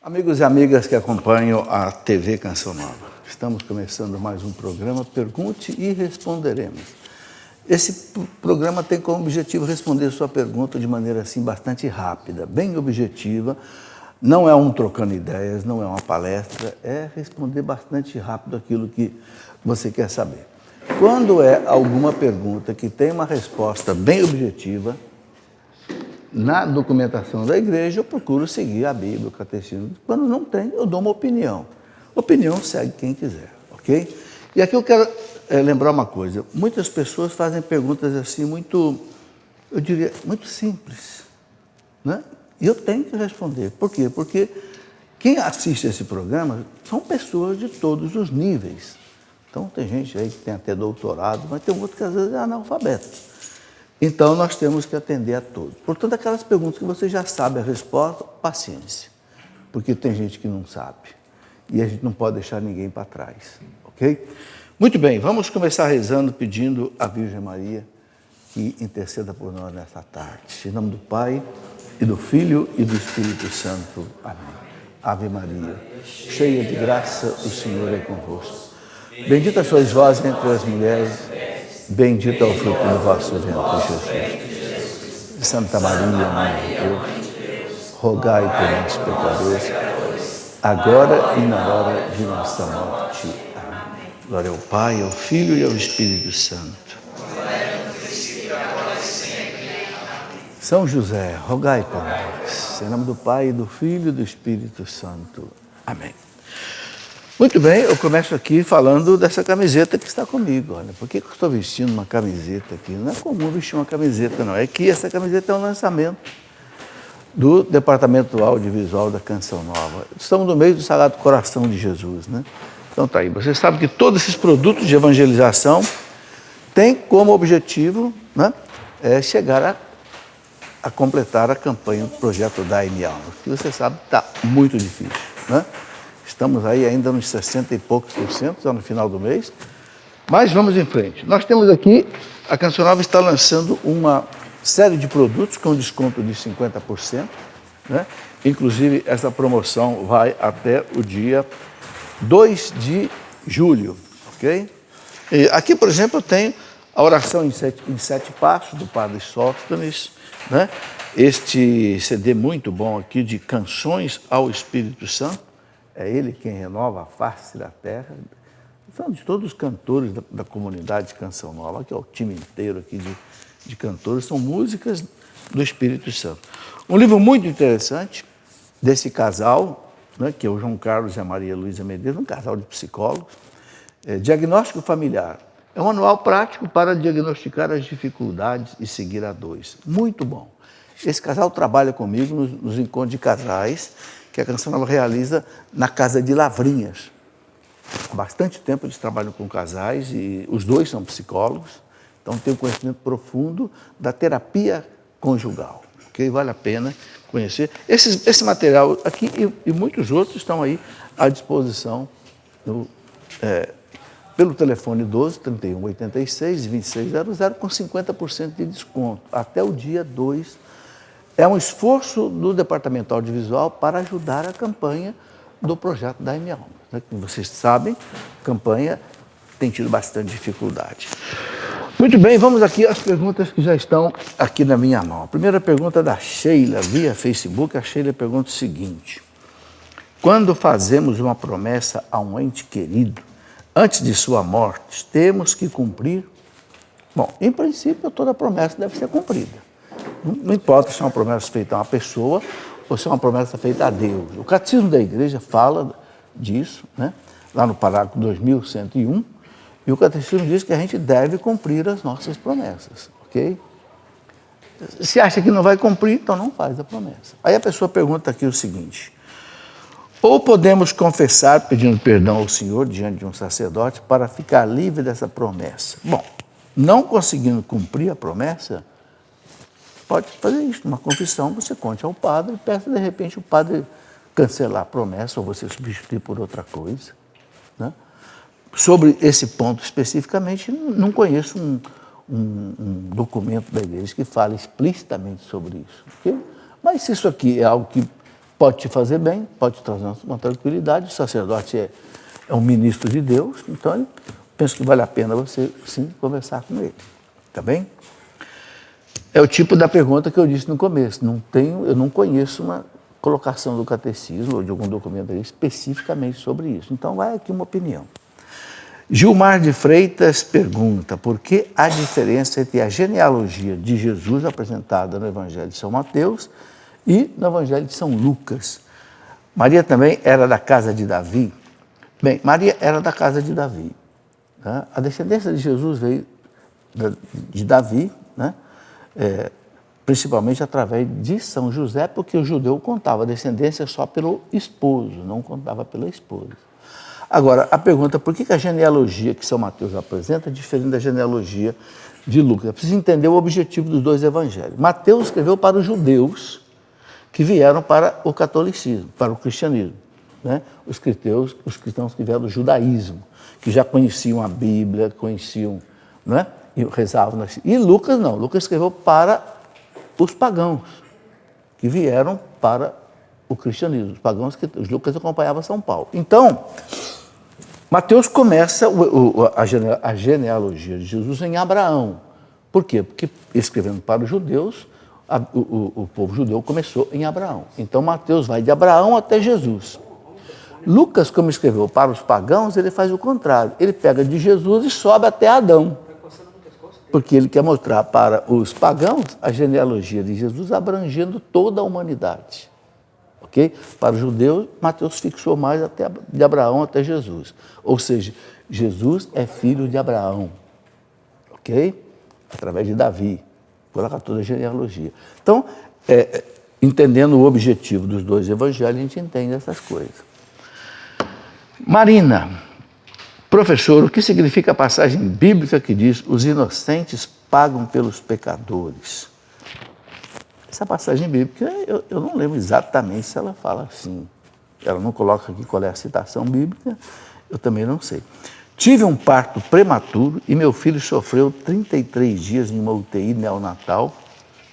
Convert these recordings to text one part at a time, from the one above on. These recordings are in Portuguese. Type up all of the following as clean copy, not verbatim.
Amigos e amigas que acompanham a TV Canção Nova, estamos começando mais um programa Pergunte e Responderemos. Esse programa tem como objetivo responder sua pergunta de maneira assim bastante rápida, bem objetiva. Não é um trocando ideias, não é uma palestra, é responder bastante rápido aquilo que você quer saber. Quando é alguma pergunta que tem uma resposta bem objetiva, na documentação da igreja eu procuro seguir a Bíblia, o catecismo. Quando não tem, eu dou uma opinião. Opinião segue quem quiser, ok? E aqui eu quero lembrar uma coisa. Muitas pessoas fazem perguntas assim muito, eu diria, muito simples, né? E eu tenho que responder. Por quê? Porque quem assiste esse programa são pessoas de todos os níveis. Então tem gente aí que tem até doutorado, mas tem outro que às vezes é analfabeto. Então, nós temos que atender a todos. Portanto, aquelas perguntas que você já sabe a resposta, paciência. Porque tem gente que não sabe. E a gente não pode deixar ninguém para trás. Ok? Muito bem, vamos começar rezando, pedindo à Virgem Maria que interceda por nós nesta tarde. Em nome do Pai, e do Filho, e do Espírito Santo. Amém. Ave Maria, cheia de graça, o Senhor é convosco. Bendita sois vós entre as mulheres, bendito é o fruto do vosso ventre, Jesus. Santa Maria, Mãe de Deus, rogai por nós, pecadores, agora e na hora de nossa morte. Amém. Glória ao Pai, ao Filho e ao Espírito Santo. São José, rogai por nós. Em nome do Pai, do Filho e do Espírito Santo. Amém. Muito bem, eu começo aqui falando dessa camiseta que está comigo. Olha, por que eu estou vestindo uma camiseta aqui? Não é comum vestir uma camiseta, não. É que essa camiseta é um lançamento do Departamento Audiovisual da Canção Nova. Estamos no meio do Sagrado Coração de Jesus, né? Então tá aí. Você sabe que todos esses produtos de evangelização têm como objetivo, né, chegar a completar a campanha do projeto Dai-me Alma, que você sabe está muito difícil, né? Estamos aí ainda nos 60 e poucos %, já no final do mês. Mas vamos em frente. Nós temos aqui, a Canção Nova está lançando uma série de produtos com desconto de 50%, né? Inclusive, essa promoção vai até o dia 2 de julho, ok? E aqui, por exemplo, eu tenho a oração em sete passos, do Padre Sóstenes, né? Este CD muito bom aqui de Canções ao Espírito Santo. É ele quem renova a face da terra. São de todos os cantores da comunidade de Canção Nova, que é o time inteiro aqui de cantores, são músicas do Espírito Santo. Um livro muito interessante desse casal, né, que é o João Carlos e a Maria Luísa Medeiros, um casal de psicólogos, Diagnóstico Familiar. É um manual prático para diagnosticar as dificuldades e seguir a dois. Muito bom. Esse casal trabalha comigo nos encontros de casais, que a Canção Nova realiza na Casa de Lavrinhas. Há bastante tempo eles trabalham com casais e os dois são psicólogos, então tem um conhecimento profundo da terapia conjugal, ok? Vale a pena conhecer. Esse material aqui e muitos outros estão aí à disposição pelo telefone 12 31 86 2600 com 50% de desconto até o dia 2. É um esforço do Departamento Audiovisual para ajudar a campanha do projeto Dai-me Alma. Como vocês sabem, a campanha tem tido bastante dificuldade. Muito bem, vamos aqui às perguntas que já estão aqui na minha mão. A primeira pergunta é da Sheila, via Facebook. A Sheila pergunta o seguinte: quando fazemos uma promessa a um ente querido, antes de sua morte, temos que cumprir? Bom, em princípio, toda promessa deve ser cumprida. Não importa se é uma promessa feita a uma pessoa ou se é uma promessa feita a Deus. O Catecismo da Igreja fala disso, né? Lá no parágrafo 2101, e o Catecismo diz que a gente deve cumprir as nossas promessas, ok? Se acha que não vai cumprir, então não faz a promessa. Aí a pessoa pergunta aqui o seguinte: ou podemos confessar pedindo perdão ao Senhor diante de um sacerdote para ficar livre dessa promessa? Bom, não conseguindo cumprir a promessa, pode fazer isso, uma confissão, você conte ao padre e peça, de repente, o padre cancelar a promessa ou você substituir por outra coisa, né? Sobre esse ponto especificamente, não conheço um documento da igreja que fale explicitamente sobre isso, okay? Mas se isso aqui é algo que pode te fazer bem, pode te trazer uma tranquilidade. O sacerdote é um ministro de Deus, então eu penso que vale a pena você, sim, conversar com ele. Tá bem? É o tipo da pergunta que eu disse no começo. Eu não conheço uma colocação do catecismo ou de algum documento aí especificamente sobre isso. Então, vai aqui uma opinião. Gilmar de Freitas pergunta por que há diferença entre a genealogia de Jesus apresentada no Evangelho de São Mateus e no Evangelho de São Lucas. Maria também era da casa de Davi? Bem, Maria era da casa de Davi. Tá? A descendência de Jesus veio de Davi, né? Principalmente através de São José, porque o judeu contava a descendência só pelo esposo, não contava pela esposa. Agora, a pergunta, por que a genealogia que São Mateus apresenta é diferente da genealogia de Lucas? É preciso entender o objetivo dos dois evangelhos. Mateus escreveu para os judeus que vieram para o catolicismo, para o cristianismo. Né? Os cristãos que vieram do judaísmo, que já conheciam a Bíblia, conheciam, né? E rezavam. E Lucas não, Lucas escreveu para os pagãos, que vieram para o cristianismo, os pagãos que os Lucas acompanhavam São Paulo. Então, Mateus começa a genealogia de Jesus em Abraão. Por quê? Porque escrevendo para os judeus, o povo judeu começou em Abraão. Então, Mateus vai de Abraão até Jesus. Lucas, como escreveu para os pagãos, ele faz o contrário. Ele pega de Jesus e sobe até Adão. Porque ele quer mostrar para os pagãos a genealogia de Jesus abrangendo toda a humanidade. Okay? Para os judeus, Mateus fixou mais de Abraão até Jesus. Ou seja, Jesus é filho de Abraão. Ok? Através de Davi. Coloca toda a genealogia. Então, entendendo o objetivo dos dois evangelhos, a gente entende essas coisas. Marina. Professor, o que significa a passagem bíblica que diz os inocentes pagam pelos pecadores? Essa passagem bíblica, eu não lembro exatamente se ela fala assim. Ela não coloca aqui qual é a citação bíblica, eu também não sei. Tive um parto prematuro e meu filho sofreu 33 dias em uma UTI neonatal.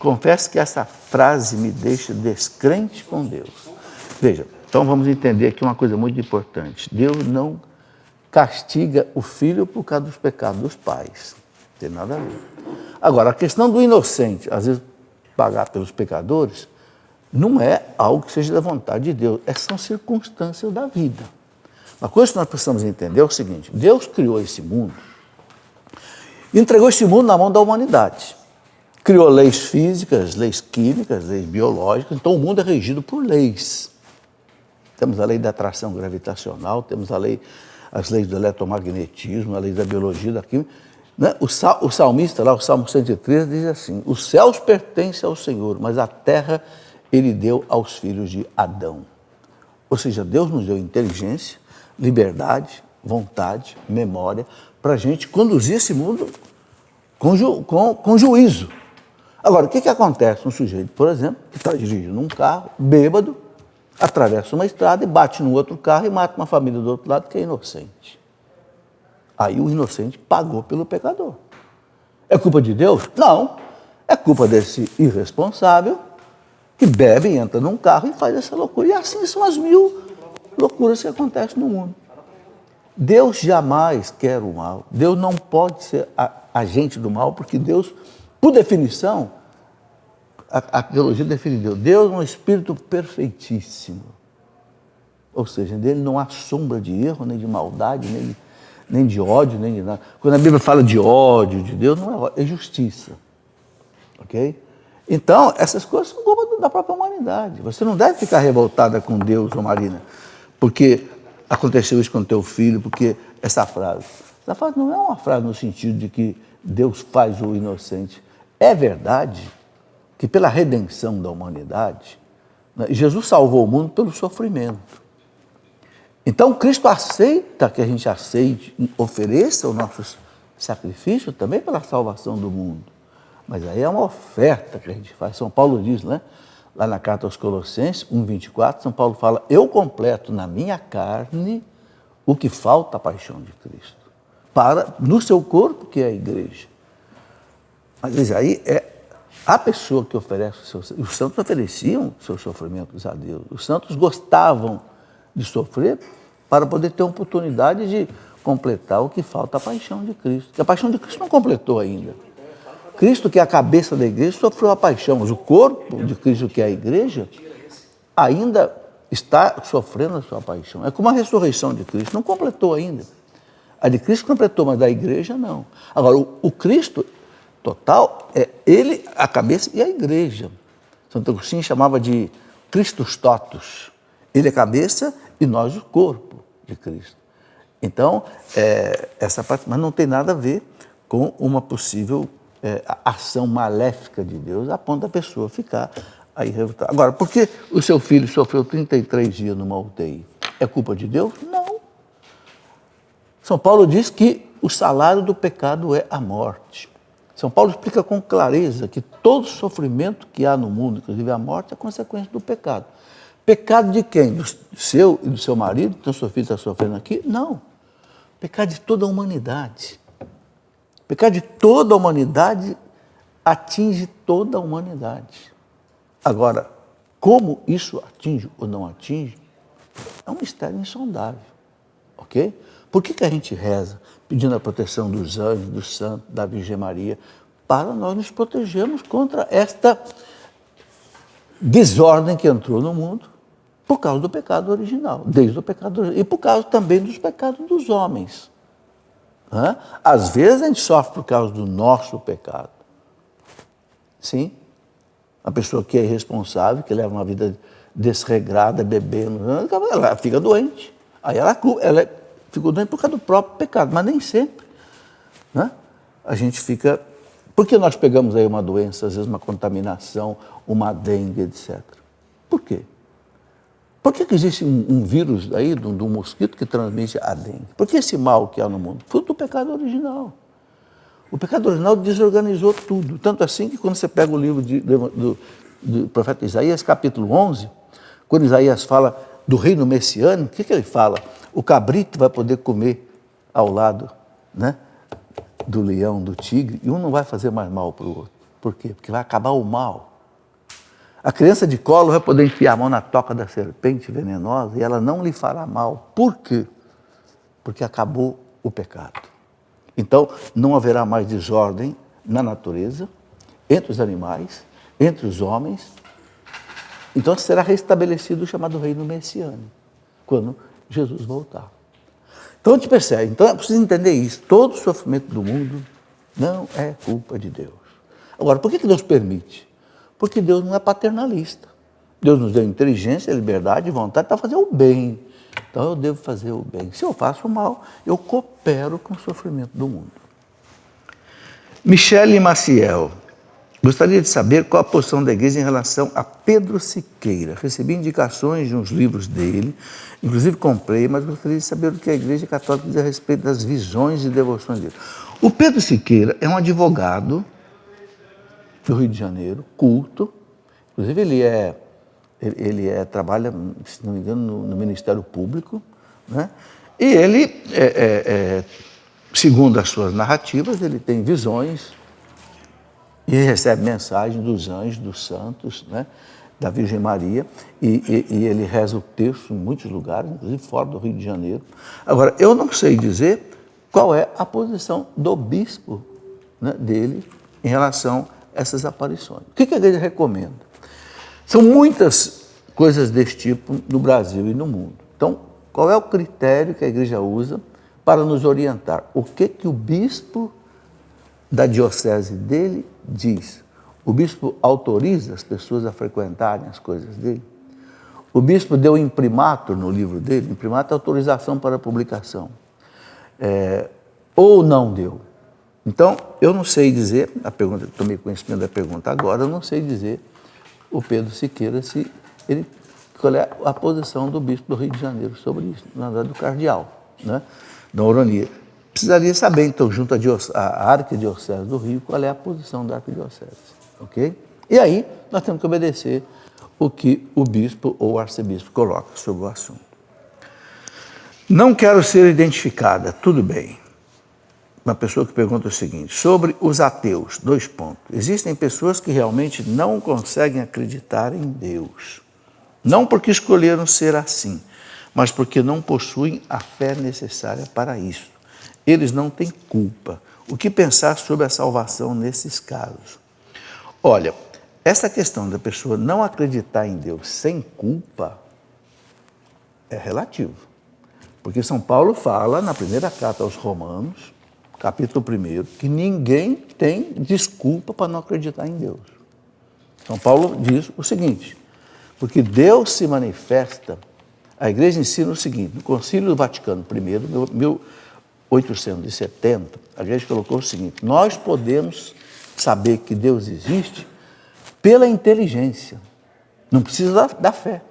Confesso que essa frase me deixa descrente com Deus. Veja, então vamos entender aqui uma coisa muito importante. Deus não castiga o filho por causa dos pecados dos pais. Não tem nada a ver. Agora, a questão do inocente, às vezes pagar pelos pecadores, não é algo que seja da vontade de Deus. São circunstâncias da vida. Uma coisa que nós precisamos entender é o seguinte: Deus criou esse mundo e entregou esse mundo na mão da humanidade. Criou leis físicas, leis químicas, leis biológicas, então o mundo é regido por leis. Temos a lei da atração gravitacional, temos as leis do eletromagnetismo, a lei da biologia, da química. Né? O salmista, lá, o Salmo 113, diz assim: os céus pertencem ao Senhor, mas a terra Ele deu aos filhos de Adão. Ou seja, Deus nos deu inteligência, liberdade, vontade, memória, para a gente conduzir esse mundo com juízo. Agora, o que acontece? Um sujeito, por exemplo, que está dirigindo um carro, bêbado, atravessa uma estrada e bate no outro carro e mata uma família do outro lado que é inocente. Aí o inocente pagou pelo pecador. É culpa de Deus? Não. É culpa desse irresponsável que bebe, entra num carro e faz essa loucura. E assim são as 1000 loucuras que acontecem no mundo. Deus jamais quer o mal. Deus não pode ser agente do mal, porque Deus, por definição, a teologia define Deus. Deus é um espírito perfeitíssimo. Ou seja, nele não há sombra de erro, nem de maldade, nem de ódio, nem de nada. Quando a Bíblia fala de ódio de Deus, não é ódio, é justiça. Ok? Então, essas coisas são culpa da própria humanidade. Você não deve ficar revoltada com Deus, Marina, porque aconteceu isso com o teu filho, porque essa frase não é uma frase no sentido de que Deus faz o inocente. É verdade que pela redenção da humanidade, né, Jesus salvou o mundo pelo sofrimento. Então, Cristo aceita que a gente ofereça o nosso sacrifício também pela salvação do mundo. Mas aí é uma oferta que a gente faz. São Paulo diz, né? Lá na carta aos Colossenses 1:24, São Paulo fala: eu completo na minha carne o que falta à paixão de Cristo, no seu corpo, que é a igreja. Mas isso aí é A pessoa que oferece os santos ofereciam seus sofrimentos a Deus. Os santos gostavam de sofrer para poder ter a oportunidade de completar o que falta, a paixão de Cristo. Porque a paixão de Cristo não completou ainda. Cristo, que é a cabeça da igreja, sofreu a paixão, mas o corpo de Cristo, que é a igreja, ainda está sofrendo a sua paixão. É como a ressurreição de Cristo, não completou ainda. A de Cristo completou, mas da igreja não. Agora, o Cristo total é ele, a cabeça e a igreja. Santo Agostinho chamava de Christus totus. Ele é a cabeça e nós o corpo de Cristo. Então, essa parte, mas não tem nada a ver com uma possível ação maléfica de Deus, a ponto da pessoa ficar aí revoltada. Agora, por que o seu filho sofreu 33 dias numa UTI? É culpa de Deus? Não. São Paulo diz que o salário do pecado é a morte. São Paulo explica com clareza que todo sofrimento que há no mundo, inclusive a morte, é consequência do pecado. Pecado de quem? Do seu e do seu marido? Então, seu filho está sofrendo aqui? Não. Pecado de toda a humanidade. Pecado de toda a humanidade atinge toda a humanidade. Agora, como isso atinge ou não atinge, é um mistério insondável. Ok? Por que a gente reza pedindo a proteção dos anjos, dos santos, da Virgem Maria? Para nós nos protegermos contra esta desordem que entrou no mundo por causa do pecado original, desde o pecado original, e por causa também dos pecados dos homens. Às vezes a gente sofre por causa do nosso pecado. Sim, a pessoa que é irresponsável, que leva uma vida desregrada, bebendo, ela fica doente. Aí ela ficou doente por causa do próprio pecado, mas nem sempre. A gente fica... Por que nós pegamos aí uma doença, às vezes uma contaminação, uma dengue, etc.? Por quê? Por que existe um vírus aí, de um mosquito que transmite a dengue? Por que esse mal que há no mundo? Fruto do pecado original. O pecado original desorganizou tudo. Tanto assim que quando você pega o livro do profeta Isaías, capítulo 11, quando Isaías fala do reino messiânico, o que ele fala? O cabrito vai poder comer ao lado, do leão, do tigre, e um não vai fazer mais mal para o outro. Por quê? Porque vai acabar o mal. A criança de colo vai poder enfiar a mão na toca da serpente venenosa e ela não lhe fará mal. Por quê? Porque acabou o pecado. Então, não haverá mais desordem na natureza, entre os animais, entre os homens. Então, será restabelecido o chamado reino messiânico, quando Jesus voltar. Então, a gente percebe. Então, é preciso entender isso. Todo o sofrimento do mundo não é culpa de Deus. Agora, por que Deus permite? Porque Deus não é paternalista. Deus nos deu inteligência, liberdade e vontade para fazer o bem. Então eu devo fazer o bem. Se eu faço o mal, eu coopero com o sofrimento do mundo. Michele Maciel. Gostaria de saber qual a posição da igreja em relação a Pedro Siqueira. Recebi indicações de uns livros dele, inclusive comprei, mas gostaria de saber o que a igreja católica diz a respeito das visões e devoções dele. O Pedro Siqueira é um advogado do Rio de Janeiro, culto, inclusive ele trabalha, se não me engano, no Ministério Público, e ele, segundo as suas narrativas, ele tem visões e recebe mensagens dos anjos, dos santos, da Virgem Maria, e ele reza o terço em muitos lugares, inclusive fora do Rio de Janeiro. Agora, eu não sei dizer qual é a posição do bispo dele em relação essas aparições. O que a igreja recomenda? São muitas coisas desse tipo no Brasil e no mundo. Então, qual é o critério que a igreja usa para nos orientar? O que o bispo da diocese dele diz? O bispo autoriza as pessoas a frequentarem as coisas dele? O bispo deu imprimatur no livro dele? Imprimatur é autorização para publicação. Ou não deu? Então, eu não sei dizer, tomei conhecimento da pergunta agora, eu não sei dizer, o Pedro Siqueira, qual é a posição do bispo do Rio de Janeiro sobre isso, na verdade do cardeal, da Oronia. Precisaria saber, então, junto à Arquidiocese do Rio, qual é a posição da Arquidiocese, ok? E aí, nós temos que obedecer o que o bispo ou o arcebispo coloca sobre o assunto. Não quero ser identificada, tudo bem. uma pessoa que pergunta o seguinte, sobre os ateus, 2 pontos. Existem pessoas que realmente não conseguem acreditar em Deus. Não porque escolheram ser assim, mas porque não possuem a fé necessária para isso. Eles não têm culpa. O que pensar sobre a salvação nesses casos? Olha, essa questão da pessoa não acreditar em Deus sem culpa é relativo. Porque São Paulo fala na primeira carta aos Romanos, capítulo 1, que ninguém tem desculpa para não acreditar em Deus. São Paulo diz o seguinte, porque Deus se manifesta, a igreja ensina o seguinte, no Concílio do Vaticano I, 1870, a igreja colocou o seguinte, nós podemos saber que Deus existe pela inteligência, não precisa da fé.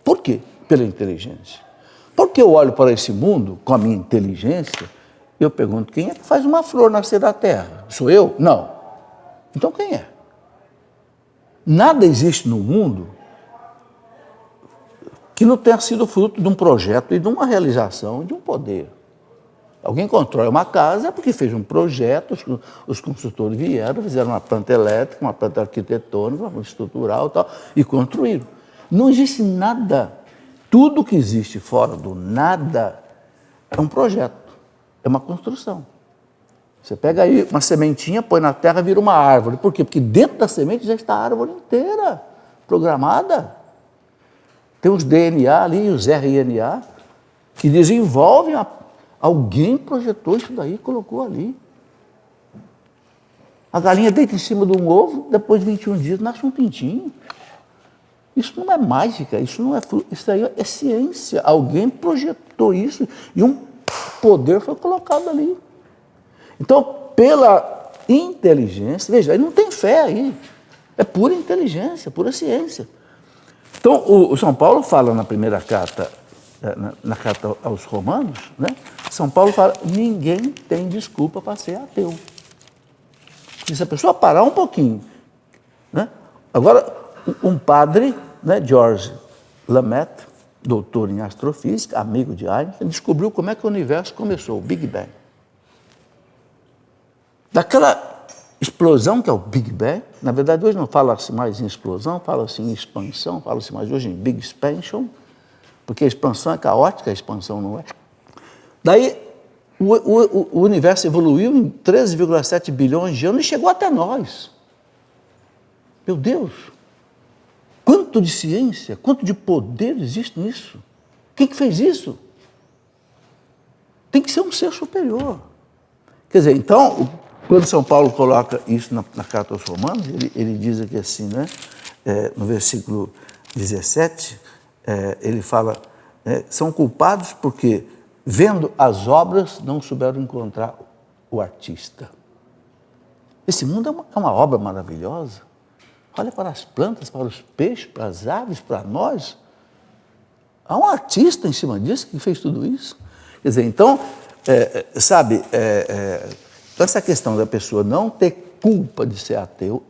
Por quê? Pela inteligência. Porque eu olho para esse mundo com a minha inteligência, eu pergunto, quem é que faz uma flor nascer da terra? Sou eu? Não. Então quem é? Nada existe no mundo que não tenha sido fruto de um projeto e de uma realização, de um poder. Alguém constrói uma casa porque fez um projeto, os construtores vieram, fizeram uma planta elétrica, uma planta arquitetônica, uma planta estrutural e tal, e construíram. Não existe nada. Tudo que existe fora do nada é um projeto, é uma construção. Você pega aí uma sementinha, põe na terra, vira uma árvore. Por quê? Porque dentro da semente já está a árvore inteira, programada. Tem os DNA ali, os RNA, que desenvolvem, alguém projetou isso daí e colocou ali. A galinha deita em cima de um ovo, depois de 21 dias nasce um pintinho. Isso não é mágica, isso aí é ciência. Alguém projetou isso e um poder foi colocado ali. Então, pela inteligência, veja, aí não tem fé aí, é pura inteligência, pura ciência. Então, o São Paulo fala na primeira carta, na carta aos Romanos, né? São Paulo fala, ninguém tem desculpa para ser ateu. E se a pessoa parar um pouquinho, né? Agora, um padre, né, George Lamette, doutor em astrofísica, amigo de Einstein, descobriu como é que o universo começou, o Big Bang. Daquela explosão que é o Big Bang, na verdade hoje não fala-se mais em explosão, fala-se em expansão, fala-se mais hoje em Big Expansion, porque a expansão é caótica, a expansão não é. Daí o universo evoluiu em 13,7 bilhões de anos e chegou até nós. Meu Deus! Quanto de ciência, quanto de poder existe nisso? Quem que fez isso? Tem que ser um ser superior. Quer dizer, então, quando São Paulo coloca isso na carta aos Romanos, ele diz aqui assim, né? No versículo 17, ele fala, são culpados porque, vendo as obras, não souberam encontrar o artista. Esse mundo é uma obra maravilhosa. Olha para as plantas, para os peixes, para as aves, para nós. Há um artista em cima disso que fez tudo isso. Quer dizer, então, essa questão da pessoa não ter culpa de ser ateu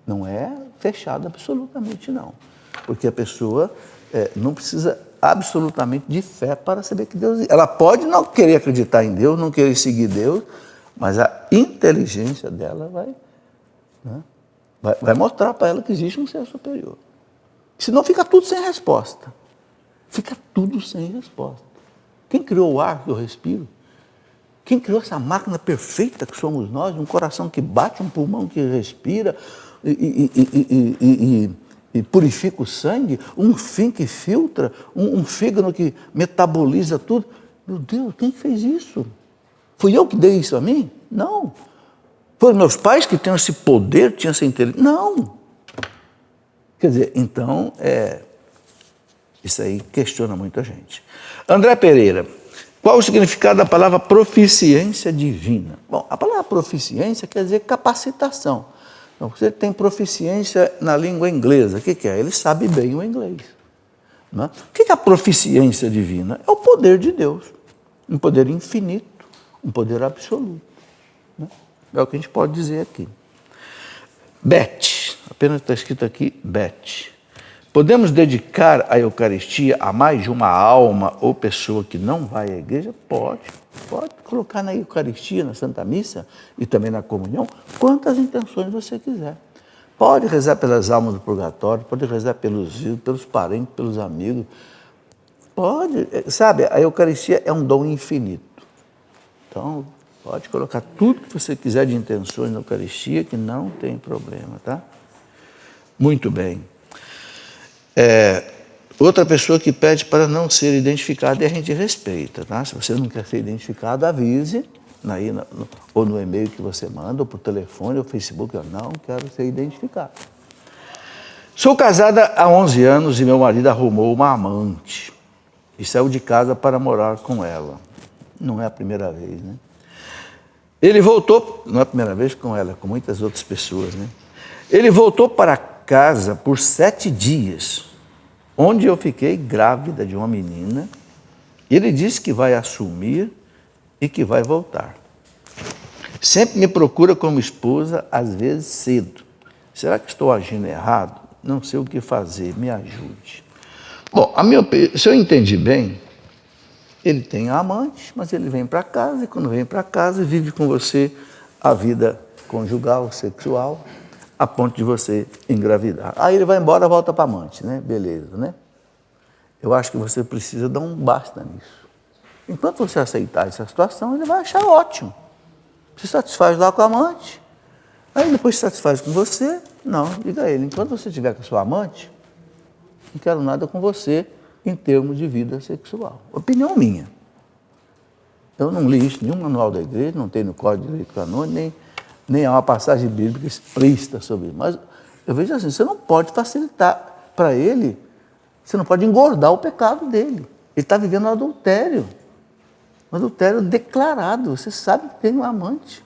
não é fechada absolutamente, não. Porque a pessoa não precisa absolutamente de fé para saber que Deus existe. Ela pode não querer acreditar em Deus, não querer seguir Deus, mas a inteligência dela vai mostrar para ela que existe um ser superior. Senão fica tudo sem resposta. Fica tudo sem resposta. Quem criou o ar que eu respiro? Quem criou essa máquina perfeita que somos nós? Um coração que bate, um pulmão que respira e purifica o sangue, um fim que filtra, um fígado que metaboliza tudo. Meu Deus, quem fez isso? Fui eu que dei isso a mim? Não. Foram meus pais que tinham esse poder, tinham essa inteligência? Não. Quer dizer, então, isso aí questiona muita gente. André Pereira, qual o significado da palavra proficiência divina? Bom, a palavra proficiência quer dizer capacitação. Então, você tem proficiência na língua inglesa, o que é? Ele sabe bem o inglês. Não é? O que é a proficiência divina? É o poder de Deus, um poder infinito, um poder absoluto. Não é? É o que a gente pode dizer aqui. Beth, apenas está escrito aqui, Beth. Podemos dedicar a Eucaristia a mais de uma alma ou pessoa que não vai à igreja? Pode. Pode colocar na Eucaristia, na Santa Missa e também na comunhão, quantas intenções você quiser. Pode rezar pelas almas do purgatório, pode rezar pelos vivos, pelos parentes, pelos amigos. Pode, sabe, a Eucaristia é um dom infinito. Então, pode colocar tudo que você quiser de intenções na Eucaristia, que não tem problema, tá? Muito bem. Outra pessoa que pede para não ser identificada e a gente respeita, tá? Se você não quer ser identificado, avise, ou no e-mail que você manda, ou por telefone, ou Facebook, eu não quero ser identificado. Sou casada há 11 anos e meu marido arrumou uma amante e saiu de casa para morar com ela. Não é a primeira vez, né? Ele voltou, não é a primeira vez com ela, com muitas outras pessoas, né? Ele voltou para casa por 7 dias, onde eu fiquei grávida de uma menina. Ele disse que vai assumir e que vai voltar. Sempre me procura como esposa, às vezes cedo. Será que estou agindo errado? Não sei o que fazer, me ajude. Bom, se eu entendi bem, ele tem amante, mas ele vem para casa e quando vem para casa vive com você a vida conjugal, sexual, a ponto de você engravidar. Aí ele vai embora, volta para amante, né? Beleza, né? Eu acho que você precisa dar um basta nisso. Enquanto você aceitar essa situação, ele vai achar ótimo. Se satisfaz lá com a amante, aí depois se satisfaz com você, não, diga a ele, enquanto você estiver com a sua amante, não quero nada com você em termos de vida sexual. Opinião minha. Eu não li isso em nenhum manual da igreja, não tem no Código de Direito Canônico, nem há uma passagem bíblica explícita sobre isso. Mas eu vejo assim, você não pode facilitar para ele, você não pode engordar o pecado dele. Ele está vivendo um adultério declarado, você sabe que tem um amante.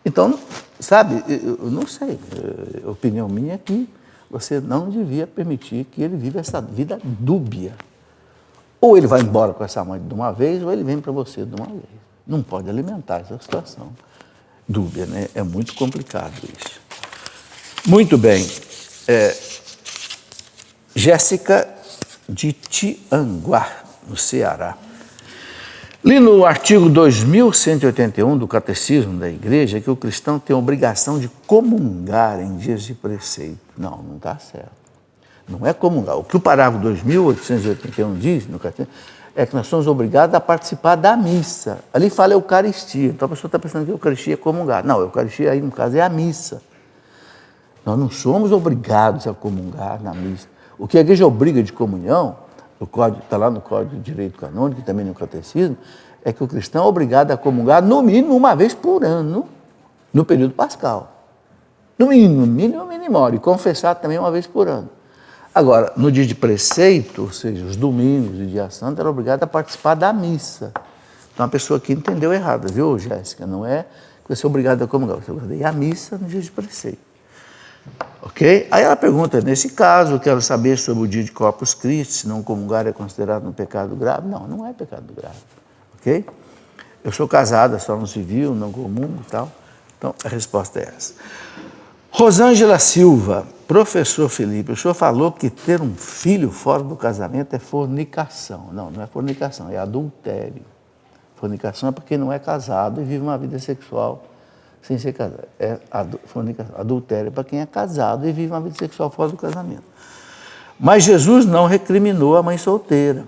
Então, sabe, eu não sei, a opinião minha é que você não devia permitir que ele viva essa vida dúbia. Ou ele vai embora com essa amante de uma vez, ou ele vem para você de uma vez. Não pode alimentar essa situação dúbia, né? É muito complicado isso. Muito bem. Jéssica de Tianguá, no Ceará. Li no artigo 2181 do Catecismo da Igreja que o cristão tem a obrigação de comungar em dias de preceito. Não está certo. Não é comungar. O que o parágrafo 2881 diz no Catecismo é que nós somos obrigados a participar da missa. Ali fala Eucaristia. Então a pessoa está pensando que a Eucaristia é comungar. Não, a Eucaristia aí no caso é a missa. Nós não somos obrigados a comungar na missa. O que a igreja obriga de comunhão, está lá no Código de Direito Canônico e também no Catecismo, é que o cristão é obrigado a comungar no mínimo uma vez por ano, no período pascal. No mínimo, e confessar também uma vez por ano. Agora, no dia de preceito, ou seja, os domingos e dia santo, ela é obrigada a participar da missa. Então a pessoa aqui entendeu errado, viu, Jéssica? Não é que você é obrigado a comungar, você é obrigado a ir à missa no dia de preceito. Ok? Aí ela pergunta, nesse caso, eu quero saber sobre o dia de Corpus Christi, se não comungar é considerado um pecado grave. Não, não é pecado grave. Ok? Eu sou casada, só no civil, não comungo e tal. Então, a resposta é essa. Rosângela Silva, professor Felipe, o senhor falou que ter um filho fora do casamento é fornicação. Não, não é fornicação, é adultério. Fornicação é porque não é casado e vive uma vida sexual sem ser casado. Fornicação. Adultério é para quem é casado e vive uma vida sexual fora do casamento. Mas Jesus não recriminou a mãe solteira.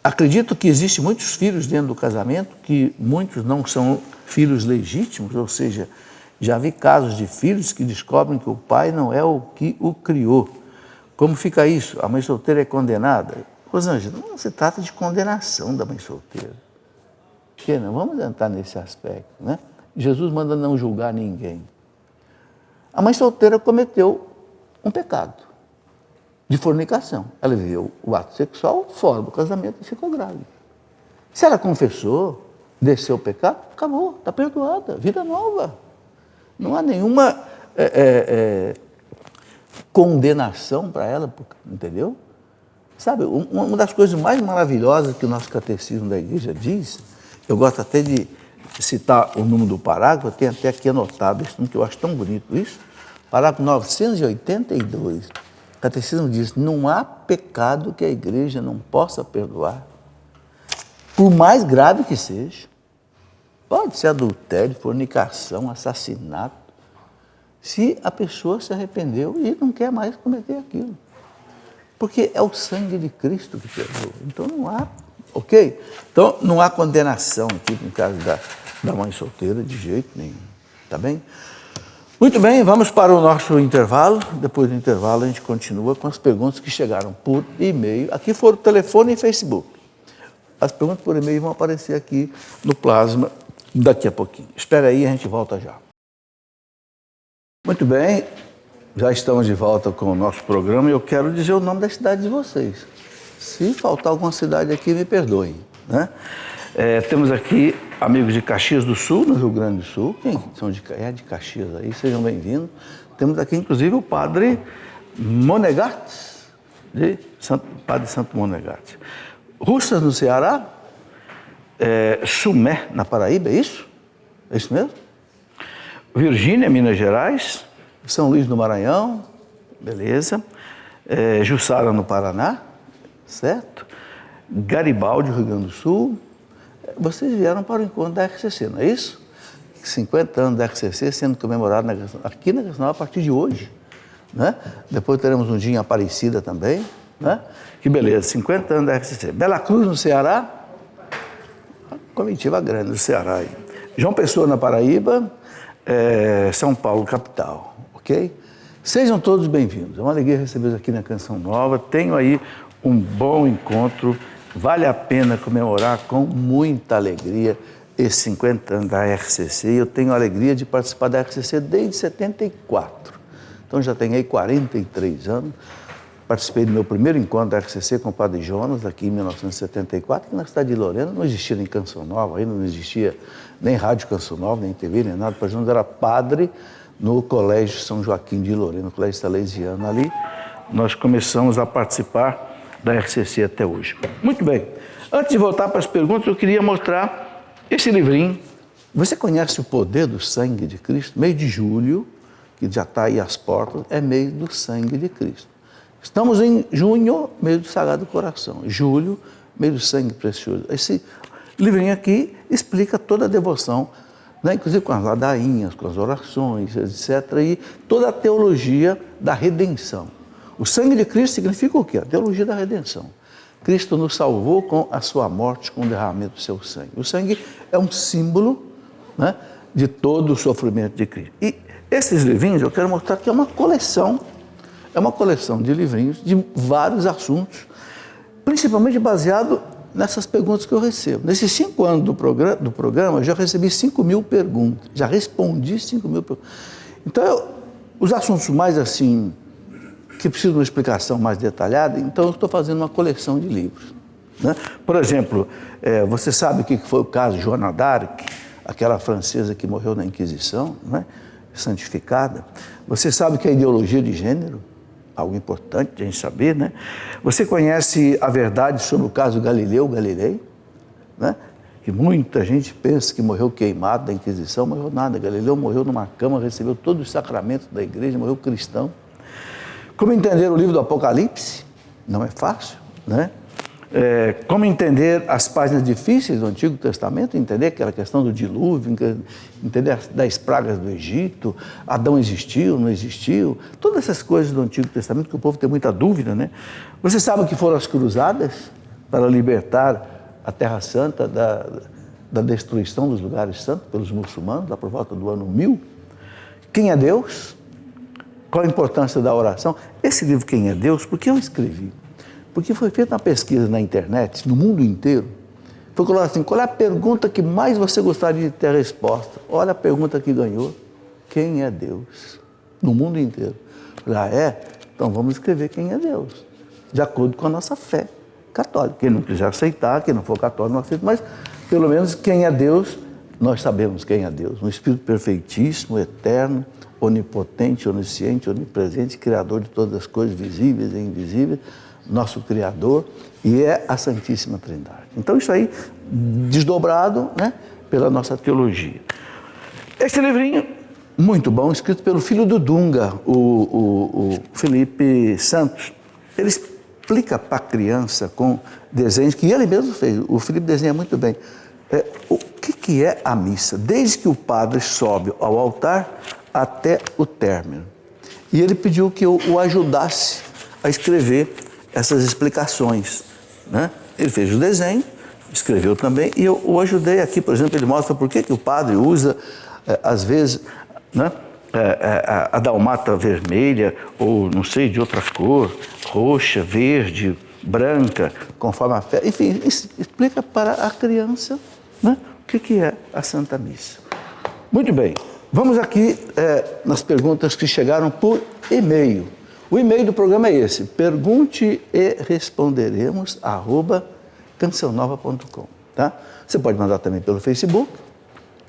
Acredito que existem muitos filhos dentro do casamento, que muitos não são filhos legítimos, ou seja, já vi casos de filhos que descobrem que o pai não é o que o criou. Como fica isso? A mãe solteira é condenada? Rosângela, não se trata de condenação da mãe solteira. Porque não vamos entrar nesse aspecto, né? Jesus manda não julgar ninguém. A mãe solteira cometeu um pecado de fornicação. Ela viveu o ato sexual fora do casamento e ficou grávida. Se ela confessou, desceu o pecado, acabou, está perdoada, vida nova. Não há nenhuma condenação para ela, entendeu? Sabe, uma das coisas mais maravilhosas que o nosso catecismo da igreja diz, eu gosto até de citar o número do parágrafo, eu tenho até aqui anotado isso, que eu acho tão bonito isso, parágrafo 982, o catecismo diz, não há pecado que a igreja não possa perdoar. por mais grave que seja, pode ser adultério, fornicação, assassinato, se a pessoa se arrependeu e não quer mais cometer aquilo. Porque é o sangue de Cristo que perdoa. Então não há, ok? Então não há condenação aqui no caso da mãe solteira, de jeito nenhum. Tá bem? Muito bem, vamos para o nosso intervalo. Depois do intervalo a gente continua com as perguntas que chegaram por e-mail. Aqui foram telefone e Facebook. As perguntas por e-mail vão aparecer aqui no Plasma daqui a pouquinho. Espera aí, a gente volta já. Muito bem, já estamos de volta com o nosso programa e eu quero dizer o nome da cidade de vocês. Se faltar alguma cidade aqui, me perdoem, né? Temos aqui amigos de Caxias do Sul, no Rio Grande do Sul. Quem são de Caxias aí? Sejam bem-vindos. Temos aqui, inclusive, o padre Monegates, Padre Santo Monegates. Russas, no Ceará. Sumé, na Paraíba, é isso? É isso mesmo? Virgínia, Minas Gerais. São Luís do Maranhão, beleza. Jussara, no Paraná, certo? Garibaldi, Rio Grande do Sul. Vocês vieram para o encontro da RCC, não é isso? 50 anos da RCC sendo comemorado aqui na Nacional a partir de hoje, né? Depois teremos um dia em Aparecida também, né? Que beleza, 50 anos da RCC. Bela Cruz, no Ceará, comitiva grande do Ceará aí. João Pessoa, na Paraíba, São Paulo, capital, ok? Sejam todos bem-vindos. É uma alegria recebê-los aqui na Canção Nova. Tenho aí um bom encontro. Vale a pena comemorar com muita alegria esses 50 anos da RCC. Eu tenho a alegria de participar da RCC desde 74. Então já tenho aí 43 anos. Participei do meu primeiro encontro da RCC com o Padre Jonas, aqui em 1974, que na cidade de Lorena não existia nem Canção Nova, ainda não existia nem Rádio Canção Nova, nem TV, nem nada. O Padre Jonas era padre no Colégio São Joaquim de Lorena, no Colégio Salesiano ali. Nós começamos a participar da RCC até hoje. Muito bem. Antes de voltar para as perguntas, eu queria mostrar esse livrinho. Você conhece o poder do sangue de Cristo? Mês de julho, que já está aí às portas, é mês do sangue de Cristo. Estamos em junho, mês do Sagrado Coração. Julho, mês do sangue precioso. Esse livrinho aqui explica toda a devoção, né? Inclusive com as ladainhas, com as orações, etc. E toda a teologia da redenção. O sangue de Cristo significa o quê? A teologia da redenção. Cristo nos salvou com a sua morte, com o derramamento do seu sangue. O sangue é um símbolo, né, de todo o sofrimento de Cristo. E esses livrinhos, eu quero mostrar que é uma coleção de livrinhos de vários assuntos, principalmente baseado nessas perguntas que eu recebo. Nesses 5 anos do programa, eu já recebi 5.000 perguntas, já respondi 5.000 perguntas. Então, os assuntos mais assim, que precisam de uma explicação mais detalhada, então eu estou fazendo uma coleção de livros, né? Por exemplo, você sabe o que foi o caso de Joana d'Arc, aquela francesa que morreu na Inquisição, né? Santificada. Você sabe o que é ideologia de gênero? Algo importante de a gente saber, né? Você conhece a verdade sobre o caso Galileu Galilei, né? Que muita gente pensa que morreu queimado da Inquisição, morreu nada. Galileu morreu numa cama, recebeu todos os sacramentos da igreja, morreu cristão. Como entender o livro do Apocalipse? Não é fácil, né? Como entender as páginas difíceis do Antigo Testamento, entender aquela questão do dilúvio, entender das pragas do Egito, Adão existiu, não existiu, todas essas coisas do Antigo Testamento que o povo tem muita dúvida, né? Você sabe o que foram as cruzadas para libertar a Terra Santa da destruição dos lugares santos pelos muçulmanos, lá por volta do ano 1000? Quem é Deus? Qual a importância da oração? Esse livro, Quem é Deus, por que eu escrevi? Porque foi feita uma pesquisa na internet, no mundo inteiro. Foi colocado assim, qual é a pergunta que mais você gostaria de ter a resposta? Olha a pergunta que ganhou. Quem é Deus? No mundo inteiro. Então vamos escrever quem é Deus. De acordo com a nossa fé católica. Quem não quiser aceitar, quem não for católico não aceita, mas pelo menos quem é Deus, nós sabemos quem é Deus. Um Espírito perfeitíssimo, eterno, onipotente, onisciente, onipresente, criador de todas as coisas visíveis e invisíveis, nosso Criador, e é a Santíssima Trindade. Então isso aí, desdobrado, né, pela nossa teologia. Esse livrinho, muito bom, escrito pelo filho do Dunga, o Felipe Santos. Ele explica para a criança com desenhos que ele mesmo fez. O Felipe desenha muito bem. O que é a missa? Desde que o padre sobe ao altar até o término. E ele pediu que eu o ajudasse a escrever essas explicações, né? Ele fez o desenho, escreveu também, e eu o ajudei aqui. Por exemplo, ele mostra por que o padre usa, às vezes, né, a dalmata vermelha, ou não sei, de outra cor, roxa, verde, branca, conforme a fé. Enfim, explica para a criança, né, o que é a Santa Missa. Muito bem, vamos aqui nas perguntas que chegaram por e-mail. O e-mail do programa é esse, pergunte e responderemos, @cançãonova.com, tá? Você pode mandar também pelo Facebook,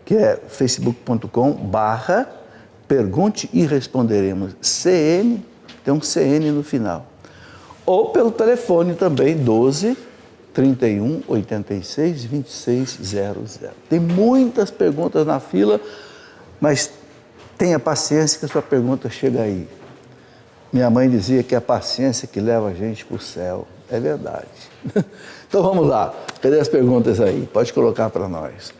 que é facebook.com/pergunte e responderemos CN, tem um CN no final. Ou pelo telefone também, 12 31 86 26 00. Tem muitas perguntas na fila, mas tenha paciência que a sua pergunta chega aí. Minha mãe dizia que é a paciência que leva a gente para o céu. É verdade. Então vamos lá. Cadê as perguntas aí? Pode colocar para nós.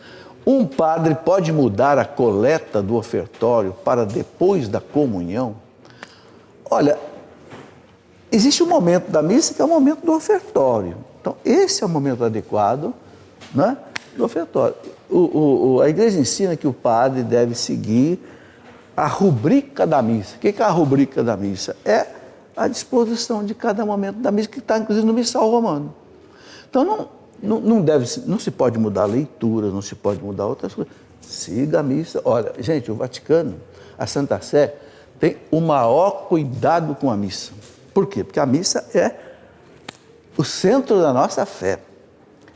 Um padre pode mudar a coleta do ofertório para depois da comunhão? Olha, existe um momento da missa que é o momento do ofertório. Então, esse é o momento adequado, né, do ofertório. A igreja ensina que o padre deve seguir a rubrica da missa. O que é a rubrica da missa? É a disposição de cada momento da missa, que está inclusive no missal romano. Então, não se pode mudar a leitura, não se pode mudar outras coisas. Siga a missa. Olha, gente, o Vaticano, a Santa Sé, tem o maior cuidado com a missa. Por quê? Porque a missa é o centro da nossa fé.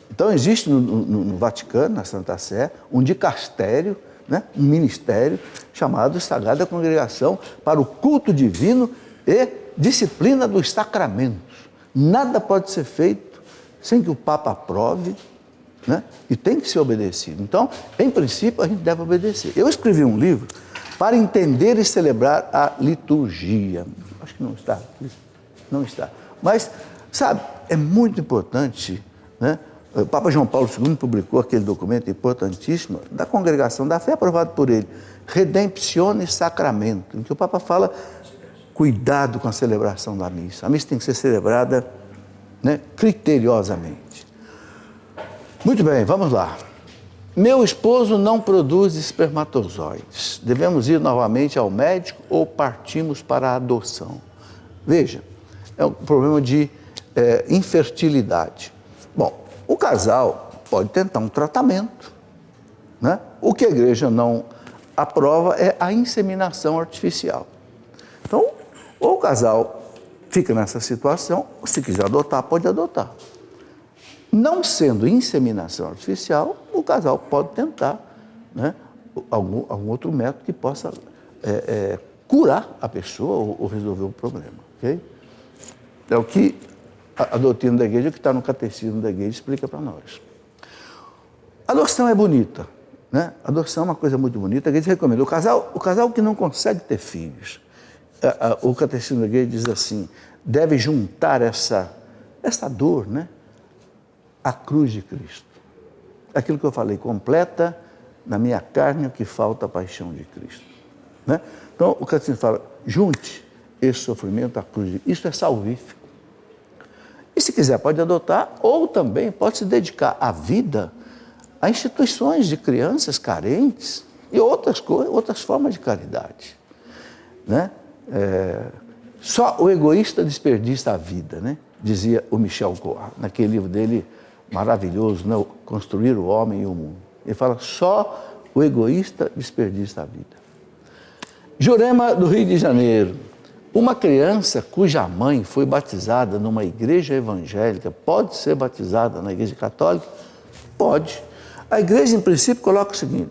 Então, existe no Vaticano, na Santa Sé, um dicastério, né, um ministério chamado Sagrada Congregação para o culto divino e disciplina dos sacramentos. Nada pode ser feito sem que o Papa aprove, né, e tem que ser obedecido. Então, em princípio, a gente deve obedecer. Eu escrevi um livro para entender e celebrar a liturgia. Acho que não está aqui. Não está. Mas, sabe, é muito importante, né? O Papa João Paulo II publicou aquele documento importantíssimo da Congregação da Fé, aprovado por ele, Redemptione Sacramento, em que o Papa fala, cuidado com a celebração da missa. A missa tem que ser celebrada, né, criteriosamente. Muito bem, vamos lá. Meu esposo não produz espermatozoides. Devemos ir novamente ao médico ou partimos para a adoção? Veja, é um problema de infertilidade. Bom, o casal pode tentar um tratamento, né? O que a igreja não aprova é a inseminação artificial. Então, ou o casal fica nessa situação, se quiser adotar, pode adotar. Não sendo inseminação artificial, o casal pode tentar, né, algum outro método que possa curar a pessoa ou resolver o problema. Okay? É o que a doutrina da igreja, que está no catecismo da igreja, explica para nós. A adoção é bonita, né? A adoção é uma coisa muito bonita, a igreja recomenda. O casal que não consegue ter filhos, o catecismo da igreja diz assim, deve juntar essa dor, né, à cruz de Cristo. Aquilo que eu falei, completa na minha carne o que falta a paixão de Cristo. Né? Então, o catecismo fala, junte esse sofrimento à cruz de Cristo. Isso é salvífico. E se quiser pode adotar, ou também pode se dedicar a vida a instituições de crianças carentes e outras formas de caridade. Né? Só o egoísta desperdiça a vida, né? Dizia o Michel Coa, naquele livro dele maravilhoso, né? Construir o Homem e o Mundo. Ele fala, só o egoísta desperdiça a vida. Jurema, do Rio de Janeiro. Uma criança cuja mãe foi batizada numa igreja evangélica pode ser batizada na igreja católica? Pode. A igreja, em princípio, coloca o seguinte,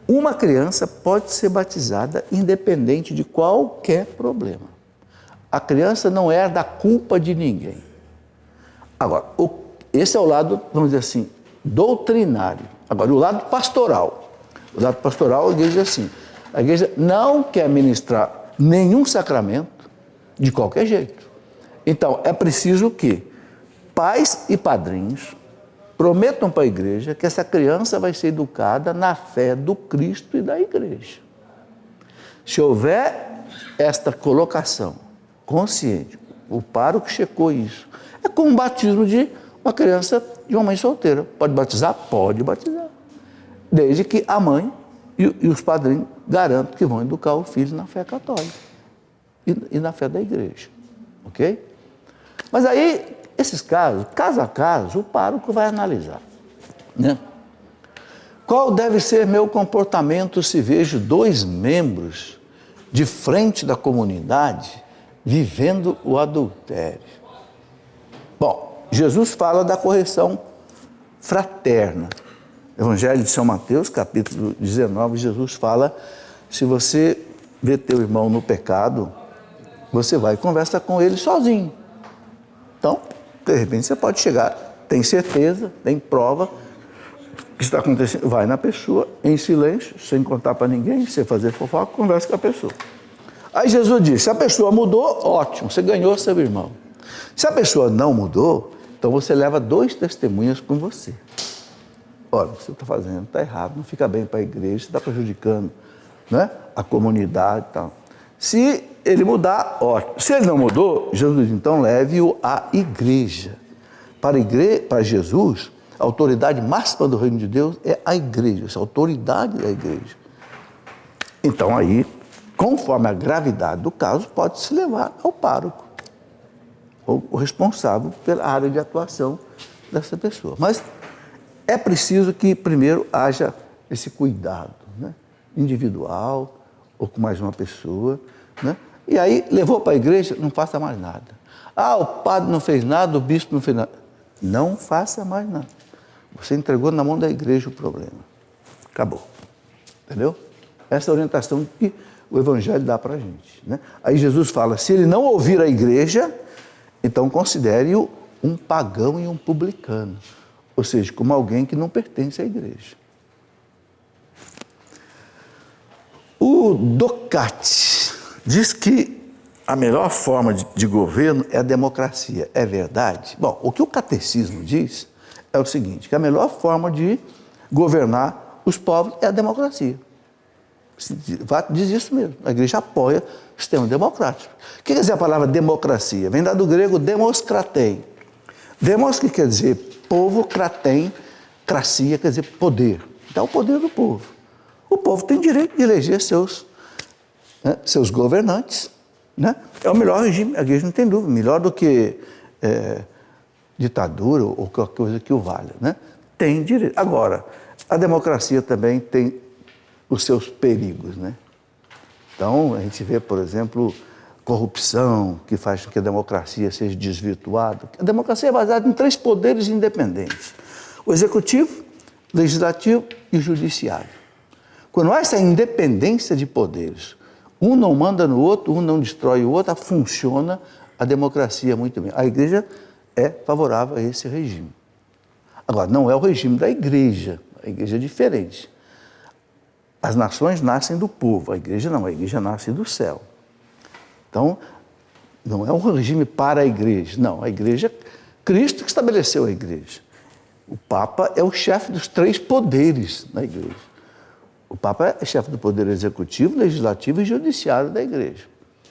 uma criança pode ser batizada independente de qualquer problema. A criança não é da culpa de ninguém. Agora, esse é o lado, vamos dizer assim, doutrinário. Agora, o lado pastoral. O lado pastoral, a igreja diz assim, a igreja não quer ministrar nenhum sacramento de qualquer jeito. Então, é preciso que pais e padrinhos prometam para a igreja que essa criança vai ser educada na fé do Cristo e da igreja. Se houver esta colocação consciente, o pároco checou isso, é como o batismo de uma criança de uma mãe solteira. Pode batizar? Pode batizar. Desde que a mãe e os padrinhos garantam que vão educar o filho na fé católica e na fé da igreja. Ok? Mas aí, esses casos, caso a caso, o pároco vai analisar. Né? Qual deve ser meu comportamento se vejo 2 membros de frente da comunidade vivendo o adultério? Bom, Jesus fala da correção fraterna. Evangelho de São Mateus, capítulo 19, Jesus fala, se você vê teu irmão no pecado, você vai e conversa com ele sozinho. Então, de repente você pode chegar, tem certeza, tem prova que está acontecendo, vai na pessoa, em silêncio, sem contar para ninguém, sem fazer fofoca, conversa com a pessoa. Aí Jesus diz, se a pessoa mudou, ótimo, você ganhou seu irmão. Se a pessoa não mudou, então você leva 2 testemunhas com você. Olha, o que você está fazendo está errado, não fica bem para a igreja, você está prejudicando, né, a comunidade e tal. Se ele mudar, ótimo. Se ele não mudou, Jesus então leve-o à igreja. Para Jesus, a autoridade máxima do reino de Deus é a igreja, essa autoridade da igreja. Então aí, conforme a gravidade do caso, pode se levar ao pároco, ou o responsável pela área de atuação dessa pessoa. Mas é preciso que primeiro haja esse cuidado, né, individual ou com mais uma pessoa, né? E aí levou para a igreja, não faça mais nada. Ah, o padre não fez nada, o bispo não fez nada. Não faça mais nada. Você entregou na mão da igreja o problema. Acabou. Entendeu? Essa é a orientação que o Evangelho dá para a gente, né? Aí Jesus fala, se ele não ouvir a igreja, então considere-o um pagão e um publicano. Ou seja, como alguém que não pertence à igreja. O Docati diz que a melhor forma de governo é a democracia. É verdade? Bom, o que o catecismo diz é o seguinte, que a melhor forma de governar os povos é a democracia. Diz isso mesmo. A igreja apoia o sistema democrático. O que quer dizer a palavra democracia? Vem do grego demos kratei. Demos, que quer dizer povo, kratem, cracia, quer dizer poder. Então, o poder do povo. O povo tem direito de eleger seus governantes, né? É o melhor regime, a igreja não tem dúvida, melhor do que ditadura ou qualquer coisa que o valha, né? Tem direito. Agora, a democracia também tem os seus perigos, né? Então, a gente vê, por exemplo, corrupção, que faz com que a democracia seja desvirtuada. A democracia é baseada em 3 poderes independentes: o executivo, o legislativo e o judiciário. Quando há essa independência de poderes, um não manda no outro, um não destrói o outro, funciona a democracia muito bem. A igreja é favorável a esse regime. Agora, não é o regime da igreja, a igreja é diferente. As nações nascem do povo, a igreja não, a igreja nasce do céu. Então, não é um regime para a igreja, não, a igreja, Cristo que estabeleceu a igreja. O Papa é o chefe dos 3 poderes na igreja. O Papa é chefe do poder executivo, legislativo e judiciário da igreja.